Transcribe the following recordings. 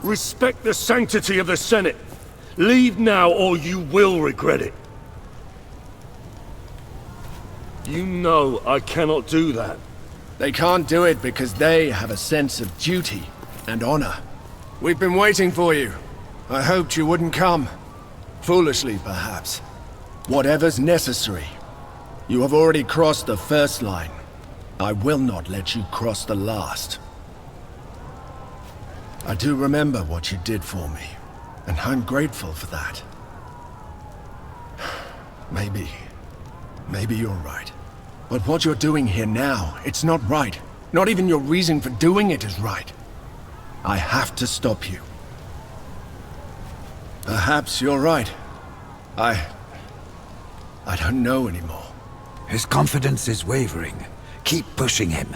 Respect the sanctity of the Senate. Leave now or you will regret it. You know I cannot do that. They can't do it because they have a sense of duty and honor. We've been waiting for you. I hoped you wouldn't come. Foolishly, perhaps. Whatever's necessary. You have already crossed the first line. I will not let you cross the last. I do remember what you did for me, and I'm grateful for that. Maybe you're right. But what you're doing here now, it's not right. Not even your reason for doing it is right. I have to stop you. Perhaps you're right. I don't know anymore. His confidence is wavering. Keep pushing him.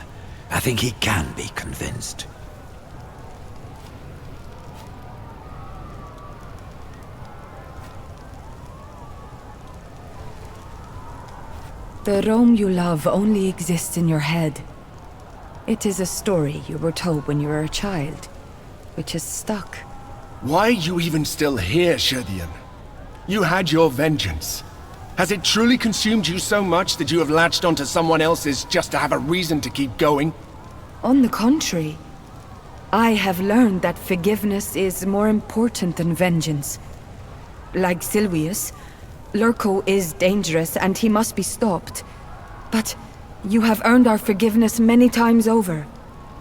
I think he can be convinced. The Rome you love only exists in your head. It is a story you were told when you were a child, which is stuck. Why are you even still here, Shedian? You had your vengeance. Has it truly consumed you so much that you have latched onto someone else's just to have a reason to keep going? On the contrary, I have learned that forgiveness is more important than vengeance. Like Silvius, Lurko is dangerous and he must be stopped. But you have earned our forgiveness many times over.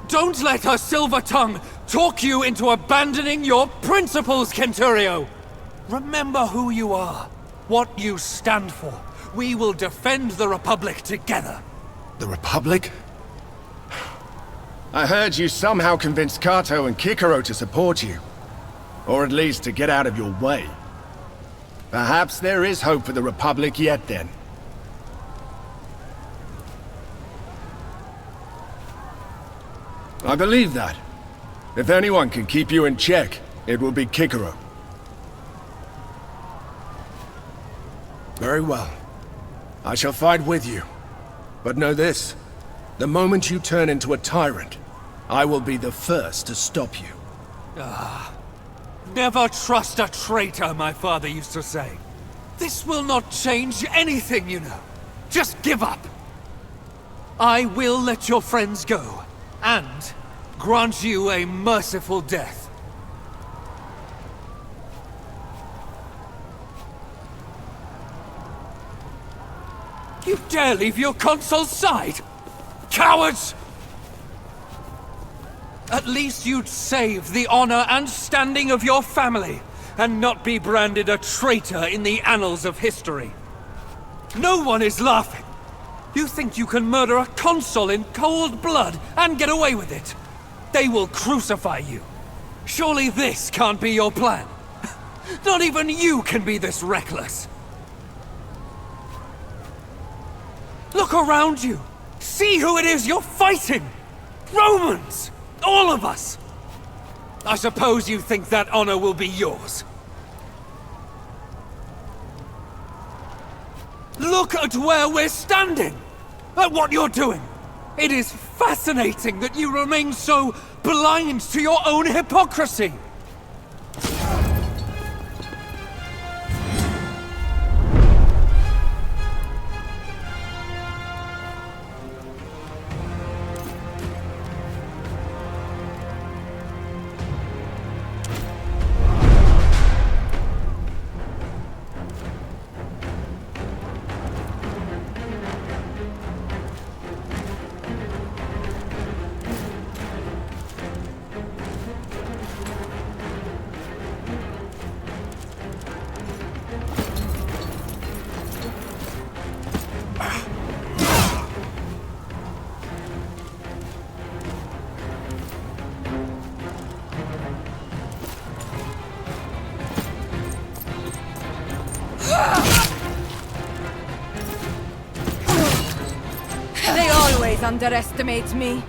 Don't let her silver tongue talk you into abandoning your principles, Centurio! Remember who you are, what you stand for. We will defend the Republic together. The Republic? I heard you somehow convinced Kato and Kikoro to support you. Or at least to get out of your way. Perhaps there is hope for the Republic yet then. I believe that. If anyone can keep you in check, it will be Kikoro. Very well. I shall fight with you. But know this. The moment you turn into a tyrant, I will be the first to stop you. Never trust a traitor, my father used to say. This will not change anything, you know. Just give up. I will let your friends go, and grant you a merciful death. You dare leave your consul's side? Cowards! At least you'd save the honor and standing of your family, and not be branded a traitor in the annals of history. No one is laughing. You think you can murder a consul in cold blood and get away with it? They will crucify you. Surely this can't be your plan. Not even you can be this reckless. Look around you. See who it is you're fighting. Romans! All of us! I suppose you think that honor will be yours. Look at where we're standing! At what you're doing! It is fascinating that you remain so blind to your own hypocrisy! They always underestimate me.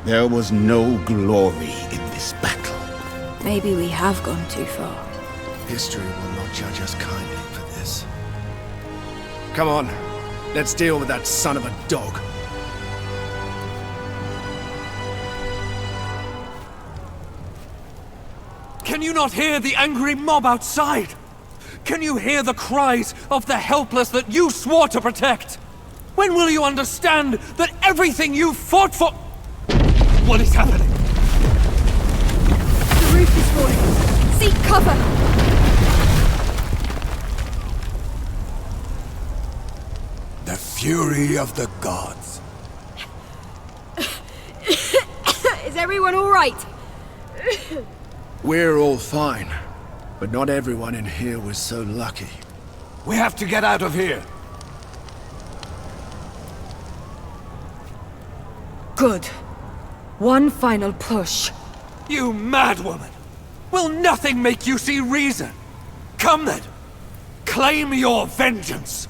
There was no glory in this battle. Maybe we have gone too far. History will not judge us kindly for this. Come on, let's deal with that son of a dog. Can you not hear the angry mob outside? Can you hear the cries of the helpless that you swore to protect? When will you understand that everything you fought for... What is happening? The roof is falling. Seek cover! The fury of the gods. Is everyone all right? We're all fine, but not everyone in here was so lucky. We have to get out of here. Good. One final push. You mad woman! Will nothing make you see reason? Come then! Claim your vengeance!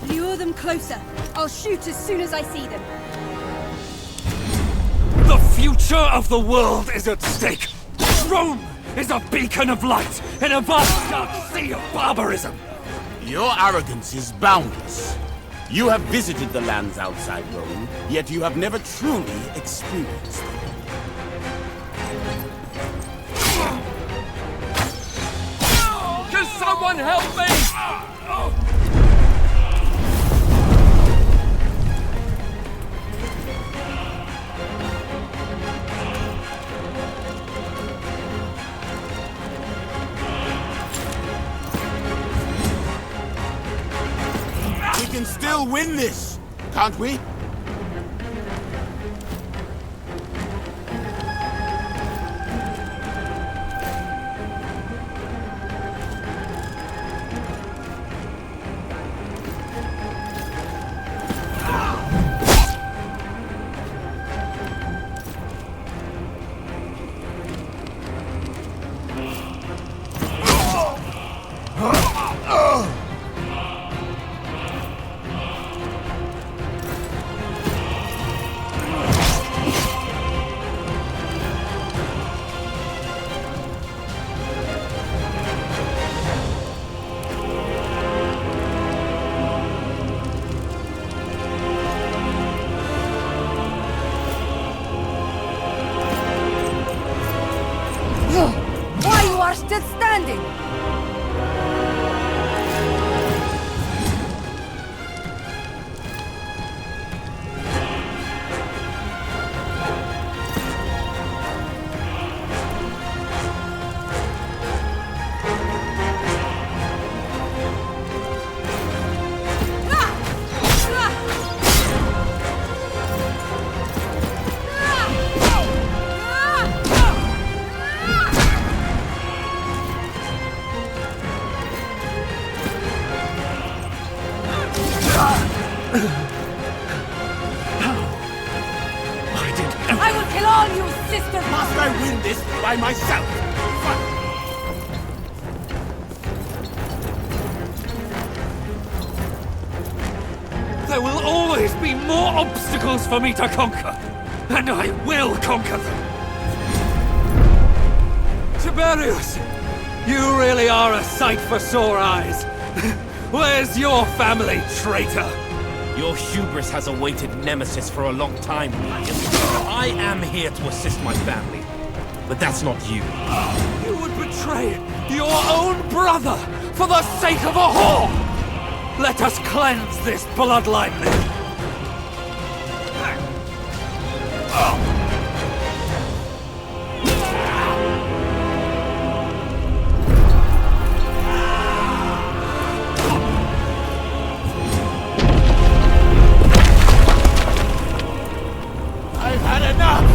Lure them closer. I'll shoot as soon as I see them. The future of the world is at stake! Rome is a beacon of light in a vast dark sea of barbarism! Your arrogance is boundless. You have visited the lands outside Rome, yet you have never truly experienced them. Can someone help me? We can still win this, can't we? Why you are still standing? I will kill all you sisters! Must I win this by myself? There will always be more obstacles for me to conquer, and I will conquer them! Tiberius! You really are a sight for sore eyes. Where's your family, traitor? Your hubris has awaited nemesis for a long time, Lucretia. I am here to assist my family, but that's not you. You would betray your own brother for the sake of a whore! Let us cleanse this bloodline. I've had enough!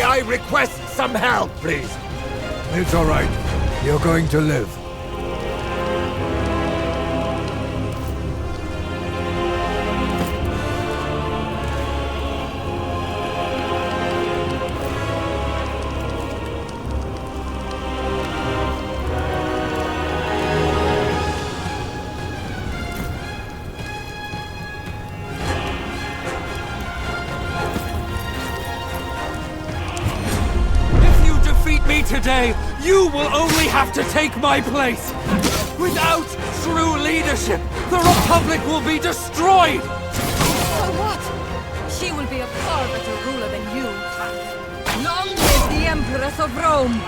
I request some help, please. It's all right. You're going to live. Today, you will only have to take my place. Without true leadership, the Republic will be destroyed. So what? She will be a far better ruler than you. Long live the Empress of Rome!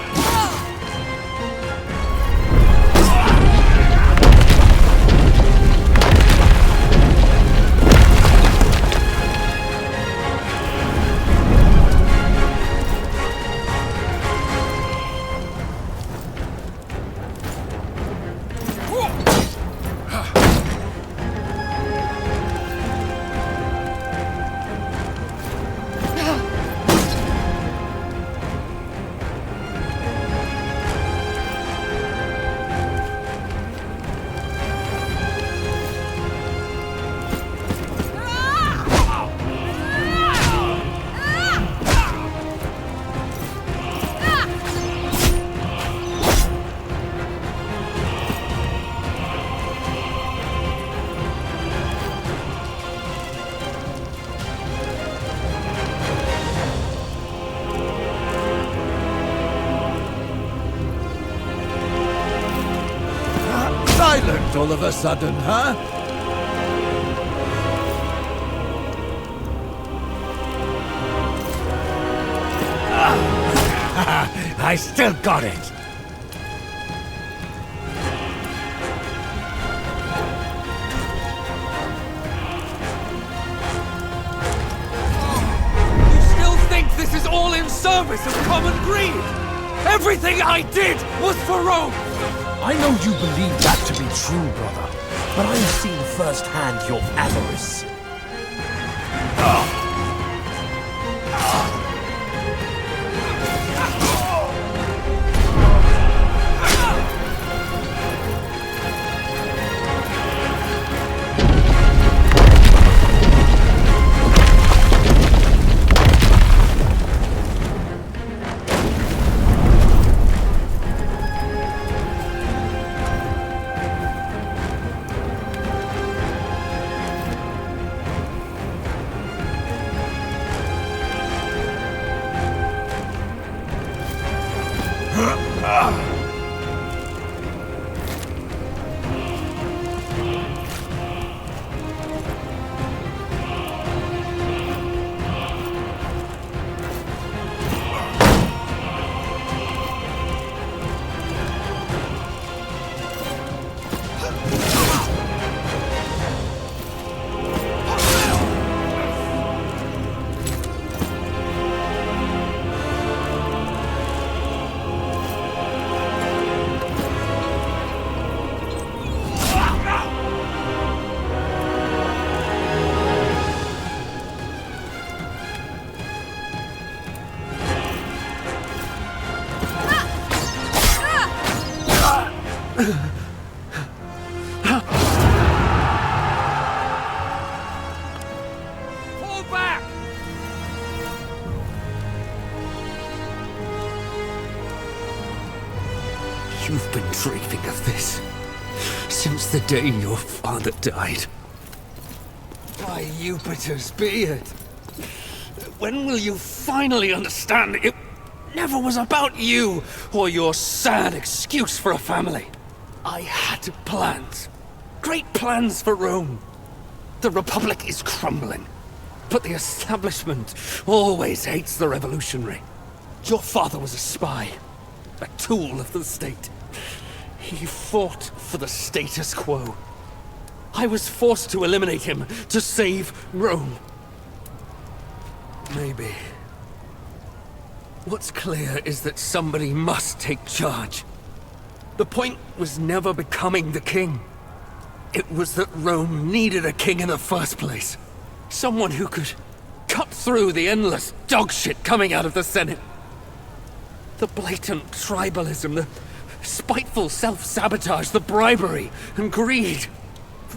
Silent all of a sudden, huh? I still got it. You still think this is all in service of common greed? Everything I did was for Rome! I know you believe that to be true, brother, but I've seen firsthand your avarice. Fall back! You've been dreaming of this since the day your father died. By Jupiter's beard! When will you finally understand it never was about you or your sad excuse for a family? I had plans. Great plans for Rome. The Republic is crumbling, but the establishment always hates the revolutionary. Your father was a spy, a tool of the state. He fought for the status quo. I was forced to eliminate him to save Rome. Maybe. What's clear is that somebody must take charge. The point was never becoming the king. It was that Rome needed a king in the first place. Someone who could cut through the endless dogshit coming out of the Senate. The blatant tribalism, the spiteful self-sabotage, the bribery and greed.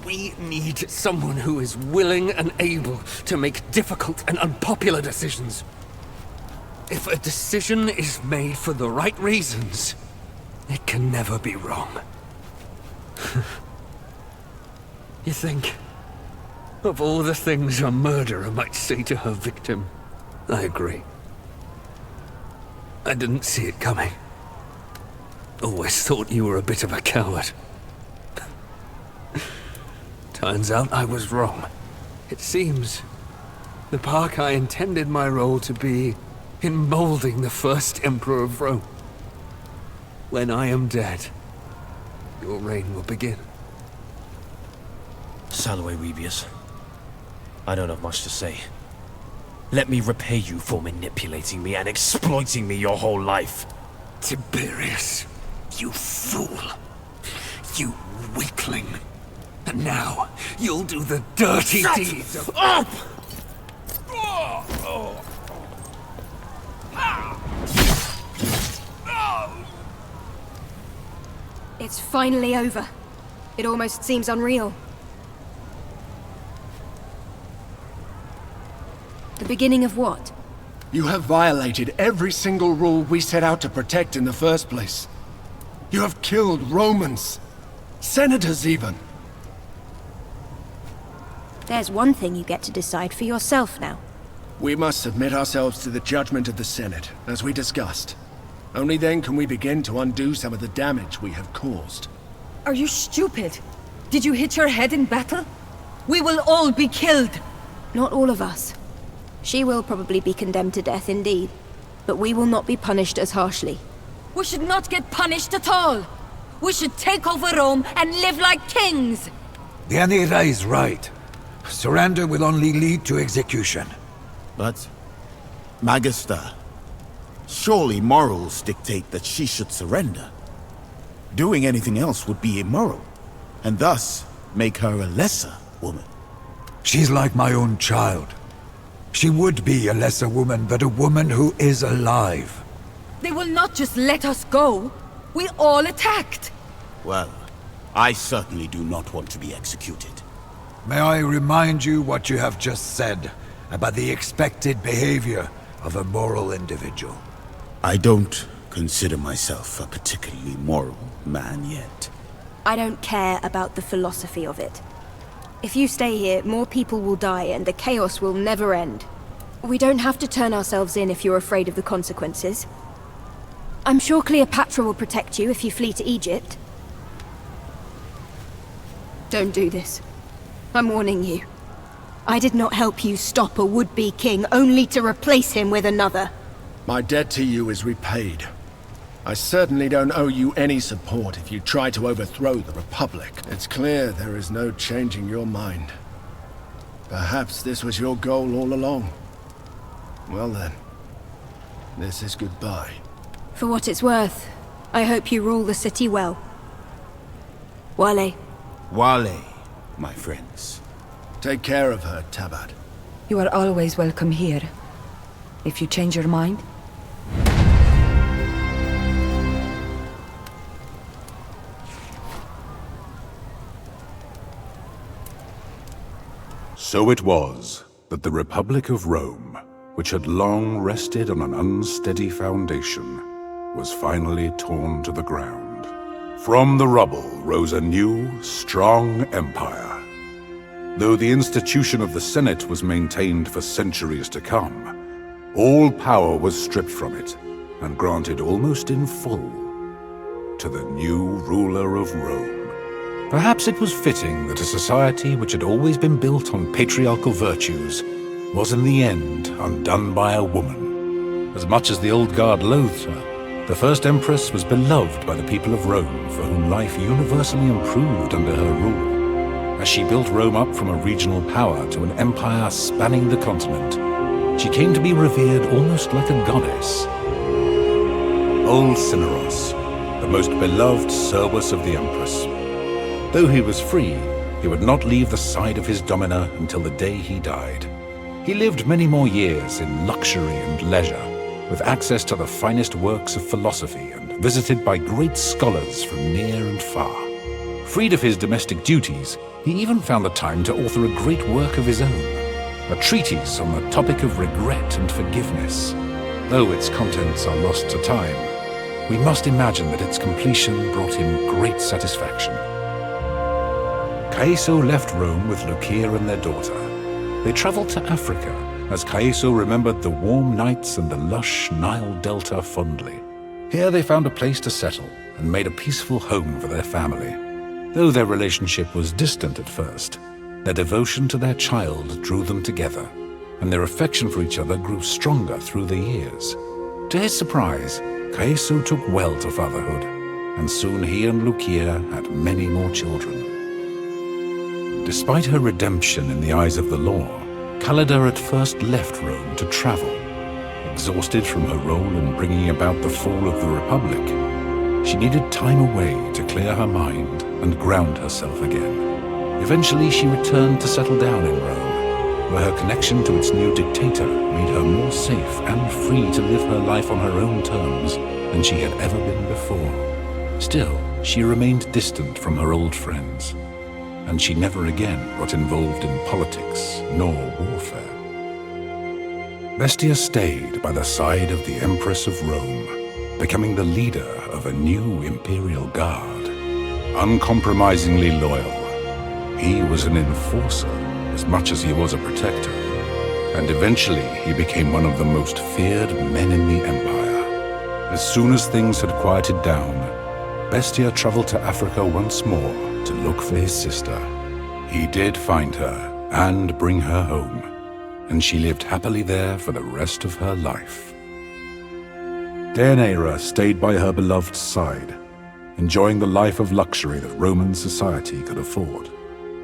We need someone who is willing and able to make difficult and unpopular decisions. If a decision is made for the right reasons, it can never be wrong. You think, of all the things a murderer might say to her victim, I agree. I didn't see it coming. Always thought you were a bit of a coward. Turns out I was wrong. It seems the part I intended my role to be in molding the first Emperor of Rome. When I am dead, your reign will begin. Salve, Rebius. I don't have much to say. Let me repay you for manipulating me and exploiting me your whole life. Tiberius, you fool. You weakling. And now, you'll do the dirty deeds of... Up! It's finally over. It almost seems unreal. The beginning of what? You have violated every single rule we set out to protect in the first place. You have killed Romans. Senators, even. There's one thing you get to decide for yourself now. We must submit ourselves to the judgment of the Senate, as we discussed. Only then can we begin to undo some of the damage we have caused. Are you stupid? Did you hit your head in battle? We will all be killed. Not all of us. She will probably be condemned to death indeed, but we will not be punished as harshly. We should not get punished at all. We should take over Rome and live like kings. The Anira is right. Surrender will only lead to execution. But, Magister, surely morals dictate that she should surrender. Doing anything else would be immoral, and thus make her a lesser woman. She's like my own child. She would be a lesser woman, but a woman who is alive. They will not just let us go. We all attacked. Well, I certainly do not want to be executed. May I remind you what you have just said about the expected behavior of a moral individual? I don't consider myself a particularly moral man yet. I don't care about the philosophy of it. If you stay here, more people will die and the chaos will never end. We don't have to turn ourselves in if you're afraid of the consequences. I'm sure Cleopatra will protect you if you flee to Egypt. Don't do this. I'm warning you. I did not help you stop a would-be king, only to replace him with another. My debt to you is repaid. I certainly don't owe you any support if you try to overthrow the Republic. It's clear there is no changing your mind. Perhaps this was your goal all along. Well then, this is goodbye. For what it's worth, I hope you rule the city well. Wale. Wale, my friends. Take care of her, Tabat. You are always welcome here. If you change your mind, So it was that the Republic of Rome, which had long rested on an unsteady foundation, was finally torn to the ground. From the rubble rose a new, strong empire. Though the institution of the Senate was maintained for centuries to come, all power was stripped from it and granted almost in full to the new ruler of Rome. Perhaps it was fitting that a society which had always been built on patriarchal virtues was in the end undone by a woman. As much as the old guard loathed her, the first empress was beloved by the people of Rome, for whom life universally improved under her rule. As she built Rome up from a regional power to an empire spanning the continent, she came to be revered almost like a goddess. Old Cineros, the most beloved Servus of the Empress. Though he was free, he would not leave the side of his domina until the day he died. He lived many more years in luxury and leisure, with access to the finest works of philosophy and visited by great scholars from near and far. Freed of his domestic duties, he even found the time to author a great work of his own, a treatise on the topic of regret and forgiveness. Though its contents are lost to time, we must imagine that its completion brought him great satisfaction. Caeso left Rome with Lucretia and their daughter. They traveled to Africa, as Caeso remembered the warm nights and the lush Nile Delta fondly. Here they found a place to settle and made a peaceful home for their family. Though their relationship was distant at first, their devotion to their child drew them together, and their affection for each other grew stronger through the years. To his surprise, Caeso took well to fatherhood, and soon he and Lucretia had many more children. Despite her redemption in the eyes of the law, Callida at first left Rome to travel. Exhausted from her role in bringing about the fall of the Republic, she needed time away to clear her mind and ground herself again. Eventually she returned to settle down in Rome, where her connection to its new dictator made her more safe and free to live her life on her own terms than she had ever been before. Still, she remained distant from her old friends, and she never again got involved in politics nor warfare. Bestia stayed by the side of the Empress of Rome, becoming the leader of a new imperial guard. Uncompromisingly loyal, he was an enforcer as much as he was a protector, and eventually he became one of the most feared men in the Empire. As soon as things had quieted down, Bestia traveled to Africa once more to look for his sister. He did find her and bring her home, and she lived happily there for the rest of her life. Deianira stayed by her beloved's side, enjoying the life of luxury that Roman society could afford.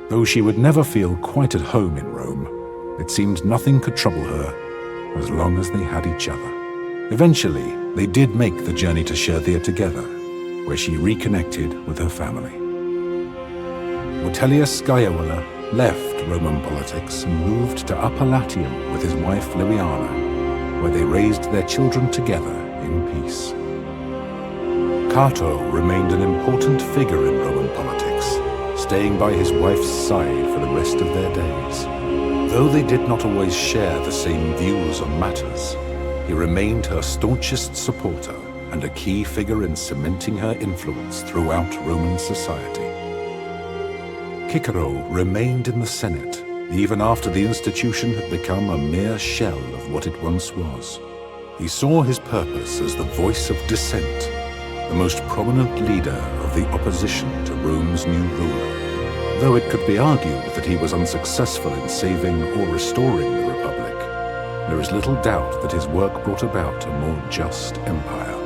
Though she would never feel quite at home in Rome, it seemed nothing could trouble her as long as they had each other. Eventually, they did make the journey to Sherthia together, where she reconnected with her family. Vitellius Scaevola left Roman politics and moved to Upper Latium with his wife Liliana, where they raised their children together in peace. Cato remained an important figure in Roman politics, staying by his wife's side for the rest of their days. Though they did not always share the same views on matters, he remained her staunchest supporter and a key figure in cementing her influence throughout Roman society. Cicero remained in the Senate, even after the institution had become a mere shell of what it once was. He saw his purpose as the voice of dissent, the most prominent leader of the opposition to Rome's new ruler. Though it could be argued that he was unsuccessful in saving or restoring the Republic, there is little doubt that his work brought about a more just empire.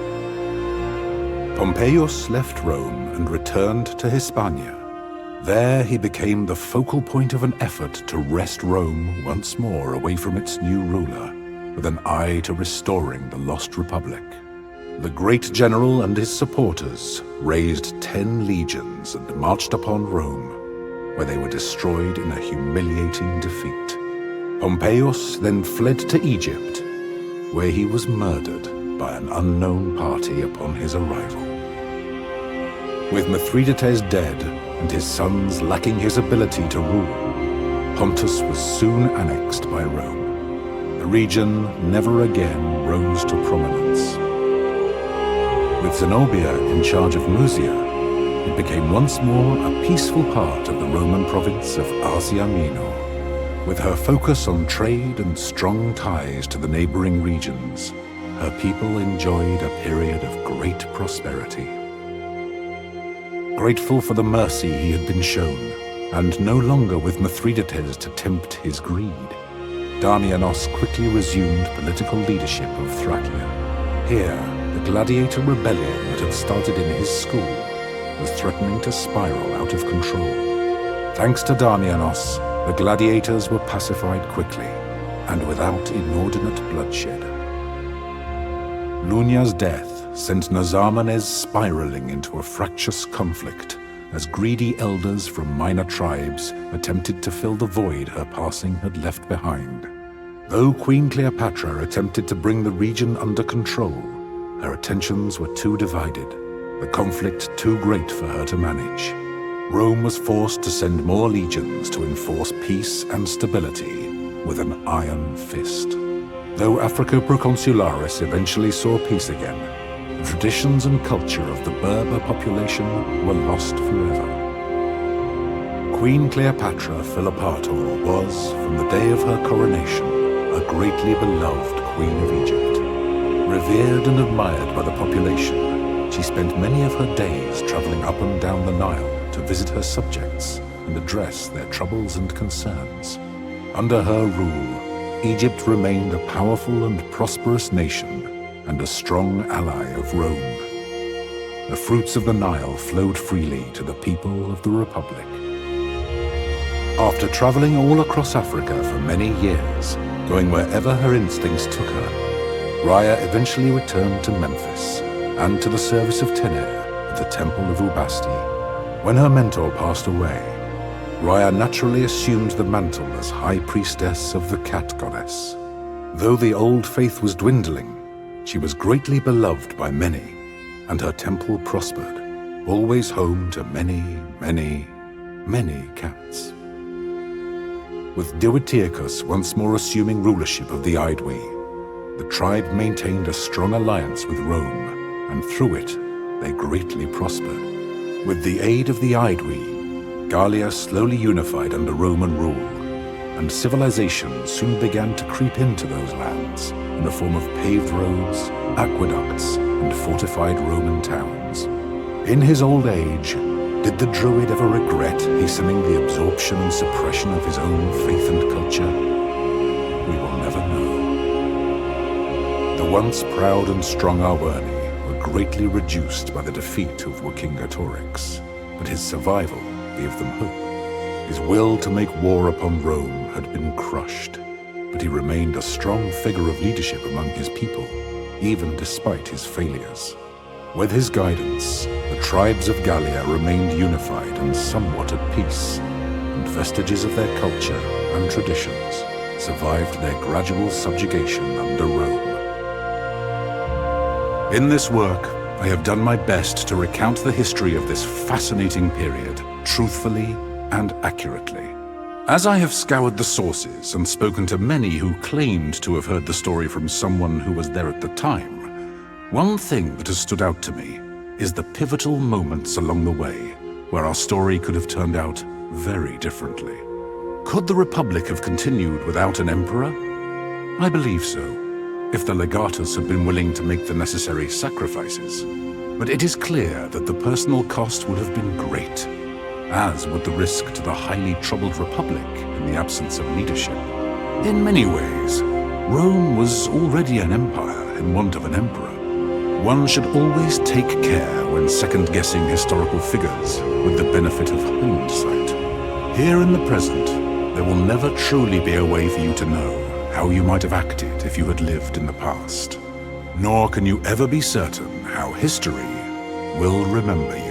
Pompeius left Rome and returned to Hispania. There he became the focal point of an effort to wrest Rome once more away from its new ruler, with an eye to restoring the lost Republic. The great general and his supporters raised 10 legions and marched upon Rome, where they were destroyed in a humiliating defeat. Pompeius then fled to Egypt, where he was murdered by an unknown party upon his arrival. With Mithridates dead and his sons lacking his ability to rule, Pontus was soon annexed by Rome. The region never again rose to prominence. With Zenobia in charge of Mysia, it became once more a peaceful part of the Roman province of Asia Minor. With her focus on trade and strong ties to the neighboring regions, her people enjoyed a period of great prosperity. Grateful for the mercy he had been shown, and no longer with Mithridates to tempt his greed, Damianos quickly resumed political leadership of Thracia. Here, the gladiator rebellion that had started in his school was threatening to spiral out of control. Thanks to Damianos, the gladiators were pacified quickly, and without inordinate bloodshed. Lunia's death sent Nazarmanes spiraling into a fractious conflict, as greedy elders from minor tribes attempted to fill the void her passing had left behind. Though Queen Cleopatra attempted to bring the region under control, her attentions were too divided, the conflict too great for her to manage. Rome was forced to send more legions to enforce peace and stability with an iron fist. Though Africa Proconsularis eventually saw peace again, the traditions and culture of the Berber population were lost forever. Queen Cleopatra Philopator was, from the day of her coronation, a greatly beloved Queen of Egypt. Revered and admired by the population, she spent many of her days traveling up and down the Nile to visit her subjects and address their troubles and concerns. Under her rule, Egypt remained a powerful and prosperous nation and a strong ally of Rome. The fruits of the Nile flowed freely to the people of the Republic. After traveling all across Africa for many years, going wherever her instincts took her, Rhea eventually returned to Memphis and to the service of Tener at the Temple of Ubasti. When her mentor passed away, Rhea naturally assumed the mantle as High Priestess of the Cat Goddess. Though the old faith was dwindling, she was greatly beloved by many, and her temple prospered, always home to many, many, many cats. With Diwydiachus once more assuming rulership of the Aedui, the tribe maintained a strong alliance with Rome, and through it, they greatly prospered. With the aid of the Aedui, Gallia slowly unified under Roman rule, and civilization soon began to creep into those lands in the form of paved roads, aqueducts, and fortified Roman towns. In his old age, did the Druid ever regret hastening the absorption and suppression of his own faith and culture? We will never know. The once proud and strong Arverni were greatly reduced by the defeat of Vercingetorix, but his survival gave them hope. His will to make war upon Rome had been crushed, but he remained a strong figure of leadership among his people, even despite his failures. With his guidance, the tribes of Gallia remained unified and somewhat at peace, and vestiges of their culture and traditions survived their gradual subjugation under Rome. In this work, I have done my best to recount the history of this fascinating period, truthfully and accurately. As I have scoured the sources and spoken to many who claimed to have heard the story from someone who was there at the time, one thing that has stood out to me is the pivotal moments along the way where our story could have turned out very differently. Could the Republic have continued without an emperor? I believe so, if the legatus had been willing to make the necessary sacrifices. But it is clear that the personal cost would have been great, as would the risk to the highly troubled Republic in the absence of leadership. In many ways, Rome was already an empire in want of an emperor. One should always take care when second-guessing historical figures with the benefit of hindsight. Here in the present, there will never truly be a way for you to know how you might have acted if you had lived in the past. Nor can you ever be certain how history will remember you.